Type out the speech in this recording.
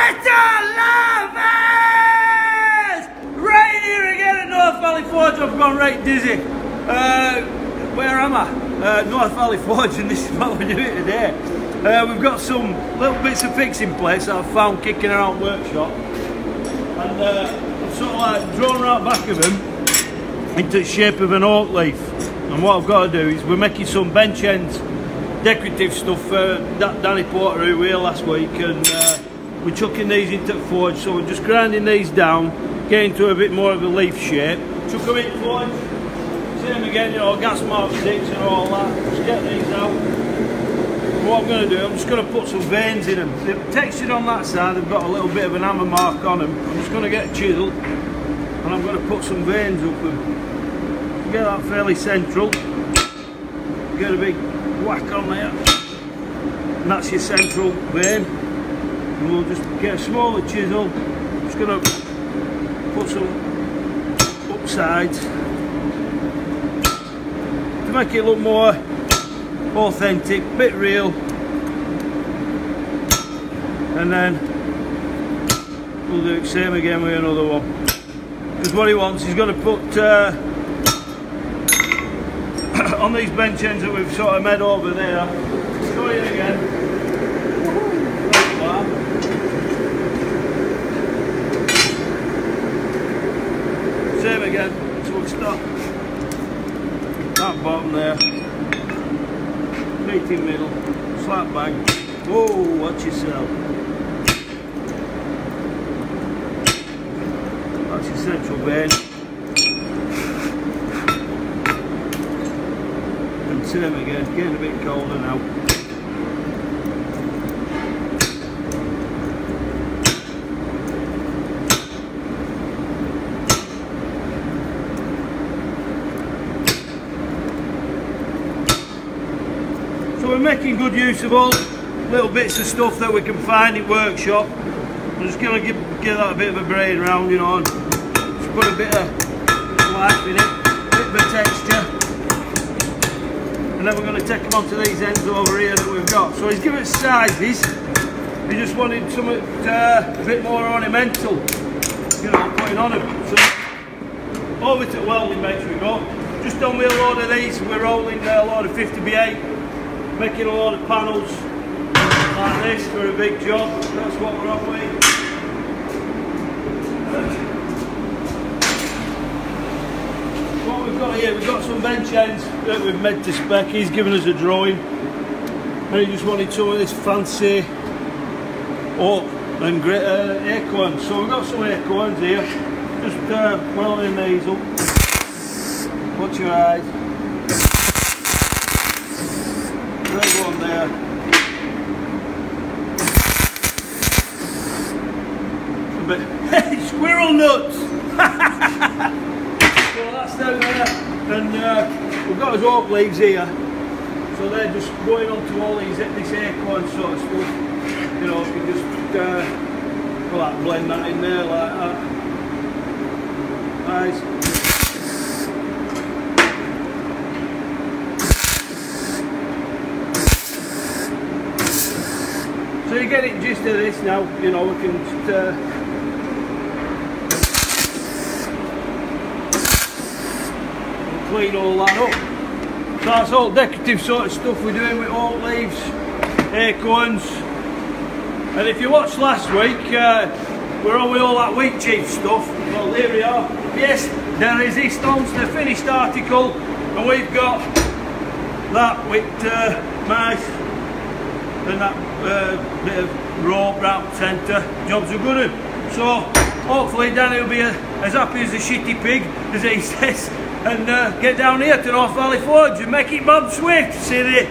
Metal lovers! Right here again at North Valley Forge. I've gone right dizzy. Where am I? North Valley Forge, and this is what we're doing today. We've got some little bits of fixing place that I've found kicking around workshop, and I've sort of like drawn right back of them into the shape of an oak leaf. And what I've got to do is we're making some bench ends decorative stuff for Danny Porter who was here last week, and we're chucking these into the forge, so we're just grinding these down, getting to a bit more of a leaf shape. Chuck them in forge, same again, you know, gas mark sticks and all that. Just get these out. And what I'm going to do, I'm just going to put some veins in them. They're textured on that side, they've got a little bit of an hammer mark on them. I'm just going to get a chisel and I'm going to put some veins up them. Get that fairly central. Get a big whack on there, and that's your central vein. And we'll just get a smaller chisel. Just going to put some upsides to make it look more authentic, bit real. And then we'll do the same again with another one. Because what he wants, he's going to put on these bench ends that we've sort of made over there. Show you again. Same again. So we'll stop that bottom there. Meet in middle. Slap bang. Whoa, watch yourself. That's your central vein. Same again, getting a bit colder now. So we're making good use of all little bits of stuff that we can find in workshop. I'm just going to give that a bit of a braid around, you know, and just put a bit of life in it, a bit of a texture. And then we're going to take them onto these ends over here that we've got. So he's given us sizes. He just wanted something a bit more ornamental, you know, putting on them. So over to welding bench we go. Just done with a load of these. We're rolling a load of 50x8, making a load of panels like this for a big job. That's what we're on with. Here we've got some bench ends that we've made to spec. He's given us a drawing and he just wanted some of this fancy oak and acorns. So we've got some acorns here. Just welding these up. Watch your eyes. There's one there. A bit squirrel nuts. So that's down there, and we've got his oak leaves here, so they're just going onto all this acorn sort of stuff. You know, you can just like blend that in there like that. Nice. So you get it gist of this now. You know, we can just clean all that up. So that's all decorative sort of stuff we're doing with oak leaves, acorns. And if you watched last week, we're on with all that wheat chief stuff. Well, here we are. Yes, there is this on the finished article, and we've got that with mice and that bit of rope round the centre. Jobs are good. So hopefully Danny will be as happy as a shitty pig, as he says. And get down here to North Valley Forge and make it Bob Swift, see the